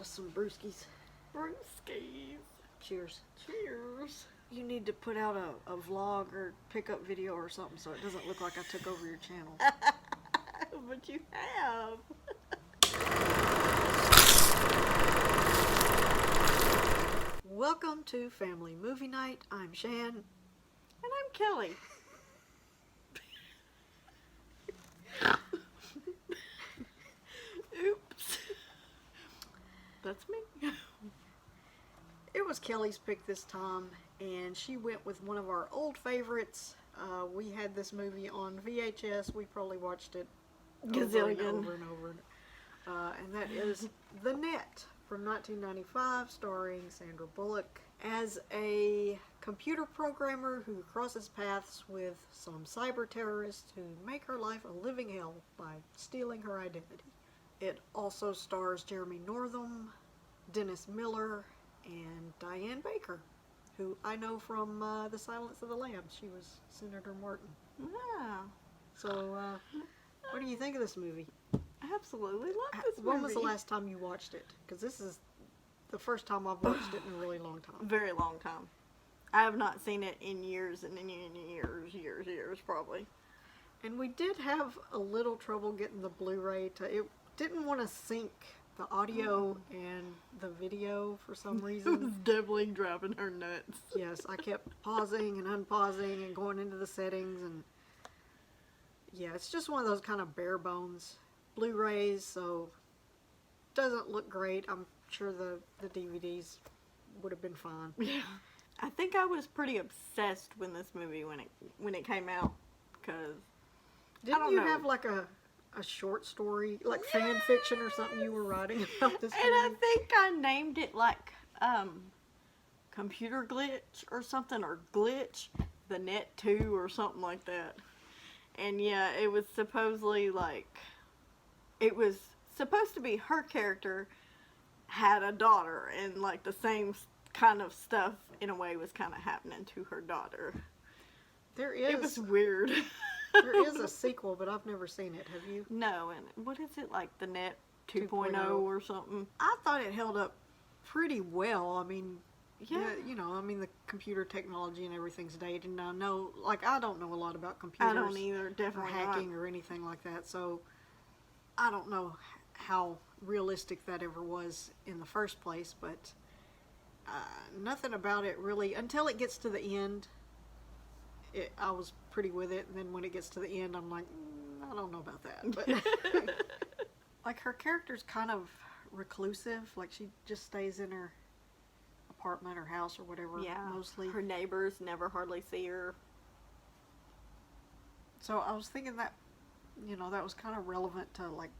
us some brewskis. Brewskis. Cheers. Cheers. You need to put out a vlog or pickup video or something so it doesn't look like I took over your channel. But you have. Welcome to Family Movie Night. I'm Shan. And I'm Kelly. Oops. That's me. It was Kelly's pick this time, and she went with one of our old favorites. We had this movie on VHS. We probably watched it over and over and over. And that is The Net from 1995, starring Sandra Bullock as a computer programmer who crosses paths with some cyber terrorists who make her life a living hell by stealing her identity. It also stars Jeremy Northam, Dennis Miller, and Diane Baker, who I know from The Silence of the Lambs. She was Senator Martin. Wow. So, what do you think of this movie? I absolutely love this movie. When was the last time you watched it? Because this is the first time I've watched it in a really long time. Very long time. I have not seen it in years and years probably. And we did have a little trouble getting the Blu-ray to, it didn't want to sync the audio and the video for some It reason. was definitely driving her nuts. Yes, I kept pausing and unpausing and going into the settings, and yeah, it's just one of those kind of bare bones Blu-rays, so doesn't look great. I'm sure the DVDs would have been fine. Yeah. I think I was pretty obsessed with this movie when it came out, because Didn't you have like a short story, like fan fiction or something you were writing about this movie? And I think I named it like Computer Glitch or something, or Glitch, The Net 2 or something like that. And yeah, it was supposedly like, it was supposed to be her character had a daughter, and like the same kind of stuff in a way was kind of happening to her daughter. It was weird. There is a sequel, but I've never seen it. Have you? No, and what is it, like The Net 2.0 or something? I thought it held up pretty well. I mean, Yeah. you know, I mean, the computer technology and everything's dated, and I know, like, I don't know a lot about computers. I don't either, or definitely hacking not. or anything like that, so I don't know how realistic that ever was in the first place, but nothing about it really, until it gets to the end, I was pretty with it, and then when it gets to the end, I'm like, I don't know about that. But like, her character's kind of reclusive, like she just stays in her apartment or house or whatever, mostly. Her neighbors never hardly see her. So I was thinking that, you know, that was kind of relevant to like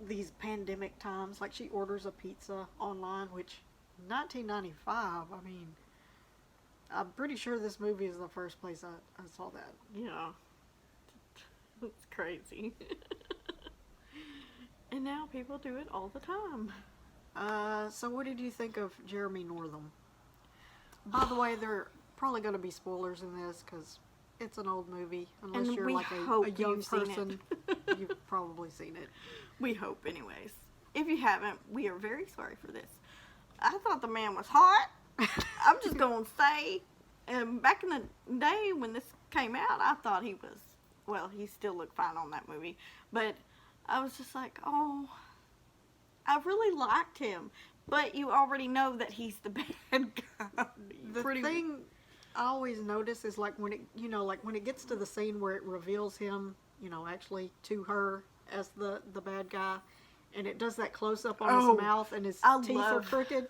these pandemic times. Like, she orders a pizza online, which 1995, I mean, I'm pretty sure this movie is the first place I saw that. Yeah. It's crazy. And now people do it all the time. So what did you think of Jeremy Northam? By the way, there are probably going to be spoilers in this because it's an old movie. Unless And you're we like hope a young you've seen person, you've probably seen it. We hope, anyways. If you haven't, we are very sorry for this. I thought the man was hot. I'm just going to say, back in the day when this came out, I thought he was, well, he still looked fine on that movie. But I was just like, oh, I really liked him. But you already know that he's the bad guy. The thing I always notice is like when it, you know, like when it gets to the scene where it reveals him, you know, actually to her as the bad guy, and it does that close up on his mouth and his teeth are crooked.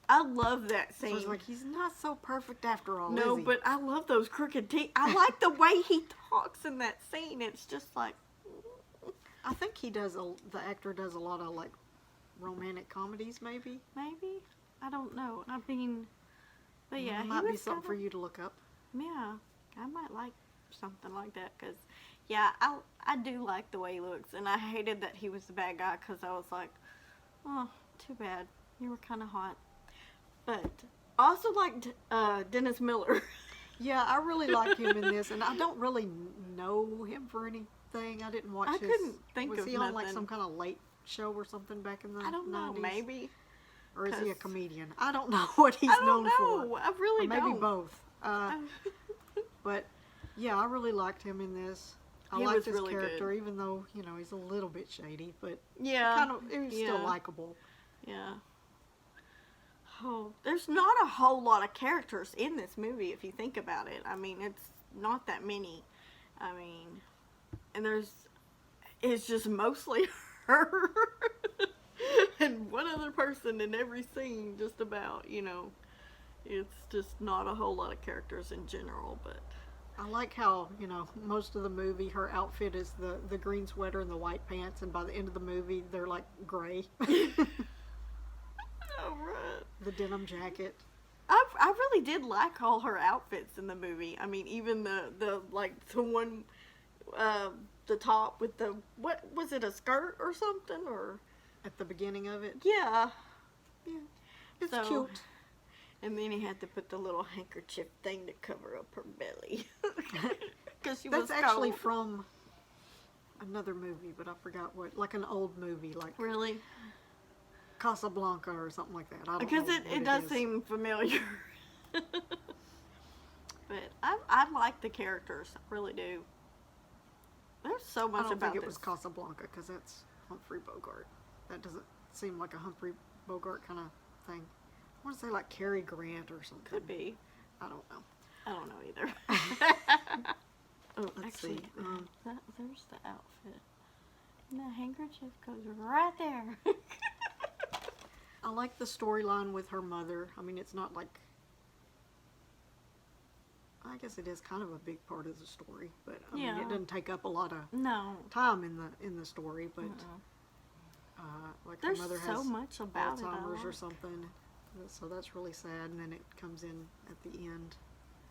I love that scene. So it's like, he's not so perfect after all, No, is he? but I love those crooked teeth. I like the way he talks in that scene. It's just like, I think he does, the actor does a lot of like romantic comedies, maybe. Maybe? I don't know. I mean, but yeah, it might be something for you to look up. Yeah, I might like something like that, because, yeah, I do like the way he looks, and I hated that he was the bad guy, because I was like, oh, too bad. You were kind of hot. But I also liked Dennis Miller. Yeah, I really like him in this, and I don't really know him for anything. I didn't watch I couldn't think was of he on like nothing. some kind of late show or something back in the 90s? I don't know, maybe. Or is he a 'Cause- comedian? I don't know what he's I don't known know. for. I really Or maybe don't. both. But yeah, I really liked him in this. I He liked was his really character, good. even though he's a little bit shady, but Yeah. he was still likable. Yeah. Oh, there's not a whole lot of characters in this movie if you think about it. I mean, it's not that many. I mean, and it's just mostly her and one other person in every scene, just about, It's just not a whole lot of characters in general, but. I like how, most of the movie, her outfit is the green sweater and the white pants, and by the end of the movie, they're like gray. Oh, right. The denim jacket. I really did like all her outfits in the movie. I mean, even the one, the top with what was it, a skirt or something, or? At the beginning of it. Yeah. Yeah. It's So- cute. And then he had to put the little handkerchief thing to cover up her belly. Because she That's was actually cold. from another movie, but I forgot what. Like an old movie, like Really? Casablanca or something like that. I don't Because know it what does is. seem familiar. But I like the characters. I really do. There's so I much don't about think it this. was Casablanca because that's Humphrey Bogart. That doesn't seem like a Humphrey Bogart kind of thing. I want to say like Cary Grant or something. Could be. I don't know. I don't know either. Oh, Let's actually, see. there's the outfit. And the handkerchief goes right there. I like the storyline with her mother. I mean, it's not like. I guess it is kind of a big part of the story, but I mean, Yeah. it doesn't take up a lot of No. time in the story. But like There's her mother so has much about it. I Alzheimer's or like. something, so that's really sad. And then it comes in at the end.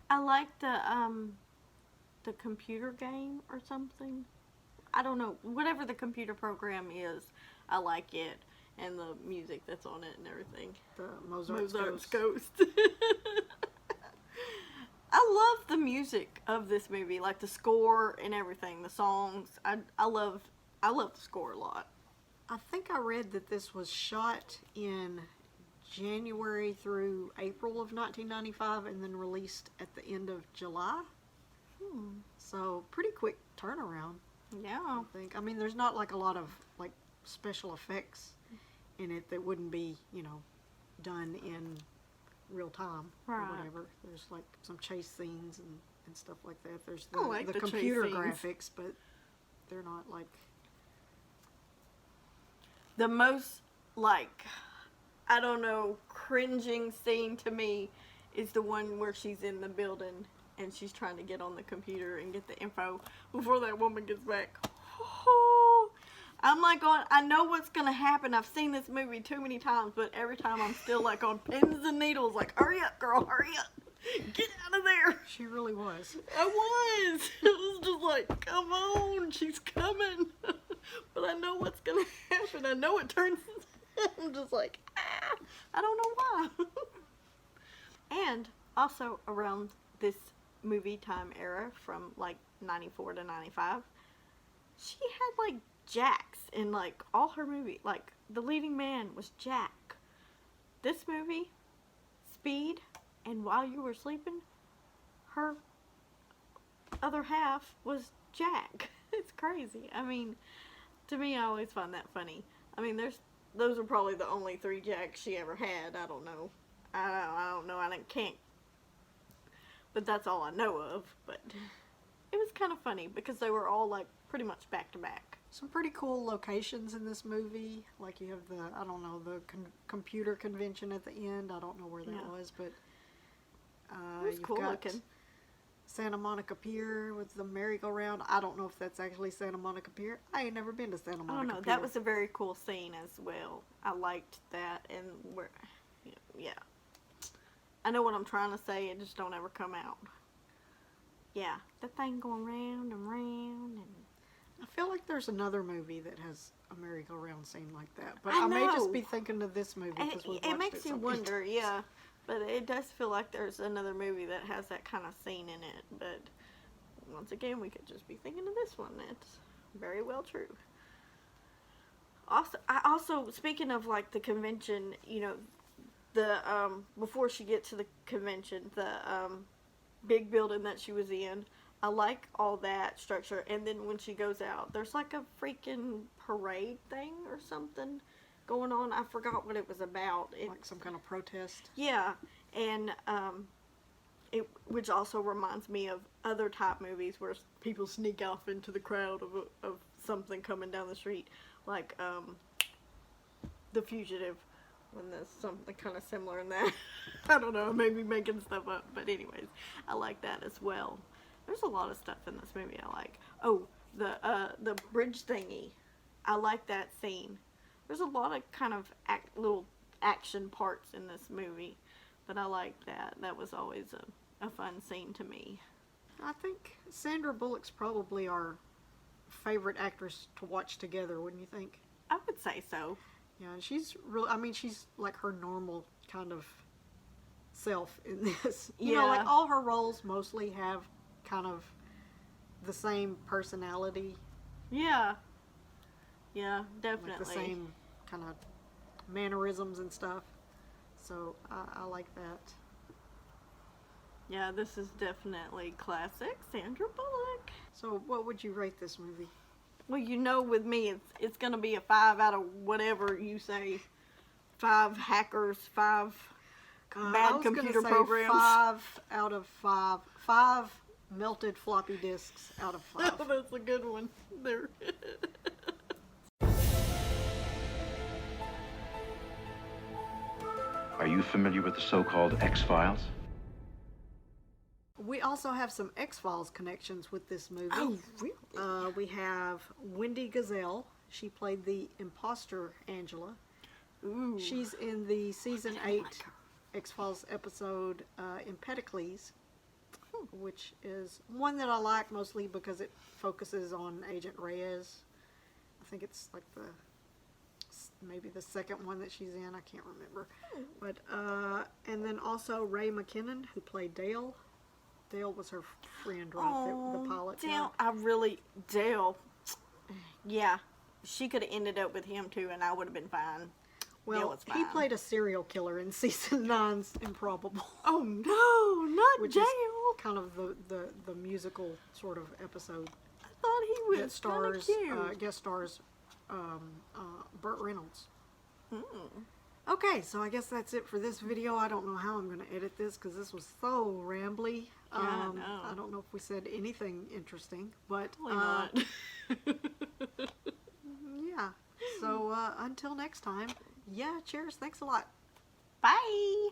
I like the computer game or something. I don't know. Whatever the computer program is, I like it. And the music that's on it and everything. The Mozart's Ghost. Ghost. I love the music of this movie, like the score and everything, the songs. I love the score a lot. I think I read that this was shot in January through April of 1995 and then released at the end of July. So pretty quick turnaround, Yeah. I think. I mean, there's not like a lot of like special effects in it that wouldn't be, done in real time or Right. whatever. There's like some chase scenes and stuff like that. There's I like the the chase computer scenes. graphics, but they're not like. The most, like, I don't know, cringing scene to me is the one where she's in the building and she's trying to get on the computer and get the info before that woman gets back. I'm like going, I know what's going to happen. I've seen this movie too many times, but every time I'm still like on pins and needles, like, hurry up, girl, hurry up. Get out of there. She really was. I was. It was just like, come on, she's coming. But I know what's going to happen. I know it turns. I'm just like, I don't know why. And also around this movie time era from like 94 to 95, she had like Jacks in like all her movies. Like the leading man was Jack. This movie, Speed, and While You Were Sleeping, her other half was Jack. It's crazy. I mean, to me, I always find that funny. I mean, those are probably the only 3 Jacks she ever had. I don't know. I don't know. Can't. But that's all I know of. But it was kind of funny because they were all like pretty much back to back. Some pretty cool locations in this movie. Like you have the computer convention at the end. I don't know where that was, but It was you've cool got looking. Santa Monica Pier with the merry-go-round. I don't know if that's actually Santa Monica Pier. I ain't never been to Santa Monica I don't know. Pier. That was a very cool scene as well. I liked that, and yeah. I know what I'm trying to say. It just don't ever come out. Yeah, the thing going round and round, and I feel like there's another movie that has a merry-go-round scene like that, but I I may know. just be thinking of this movie and because it makes you wonder. Yeah, but it does feel like there's another movie that has that kind of scene in it. But once again, we could just be thinking of this one. It's very well true. Also, speaking of like the convention, the before she gets to the convention, the big building that she was in, I like all that structure. And then when she goes out, there's like a freaking parade thing or something going on. I forgot what it was about. Like some kind of protest. Yeah, and which also reminds me of other type movies where people sneak off into the crowd of something coming down the street, like The Fugitive, when there's something kind of similar in that. I don't know, maybe making stuff up, but anyways, I like that as well. There's a lot of stuff in this movie I like. Oh, the bridge thingy, I like that scene. There's a lot of kind of little action parts in this movie, but I like that. That was always a fun scene to me. I think Sandra Bullock's probably our favorite actress to watch together, wouldn't you think? I would say so. Yeah, she's really, I mean, she's like her normal kind of self in this. You know, like all her roles mostly have kind of the same personality. Yeah. Yeah, definitely. Like the same kind of mannerisms and stuff. So I like that. Yeah, this is definitely classic Sandra Bullock. So what would you rate this movie? Well, with me, it's going to be a 5 out of whatever you say. 5 hackers, 5 bad computer programs. 5 out of 5. 5 melted floppy disks out of 5. That's a good one. There. Are you familiar with the so-called X-Files? We also have some X-Files connections with this movie. Oh, really? We have Wendy Gazelle. She played the imposter Angela. Ooh. She's in the season 8 X-Files episode Empedocles, which is one that I like mostly because it focuses on Agent Reyes. I think it's like maybe the second one that she's in. I can't remember. But and then also Ray McKinnon, who played Dale. Dale was her friend, right? The pilot. Dale, Dale. Yeah, she could have ended up with him too, and I would have been fine. Well, he played a serial killer in season 9's Improbable. Oh no, not which Dale. Is kind of the musical sort of episode. I thought he was kind of cute. Guest stars Burt Reynolds. Mm. Okay, so I guess that's it for this video. I don't know how I'm going to edit this because this was so rambly. I know. I don't know if we said anything interesting, but Probably not. yeah. So until next time, yeah, cheers. Thanks a lot. Bye.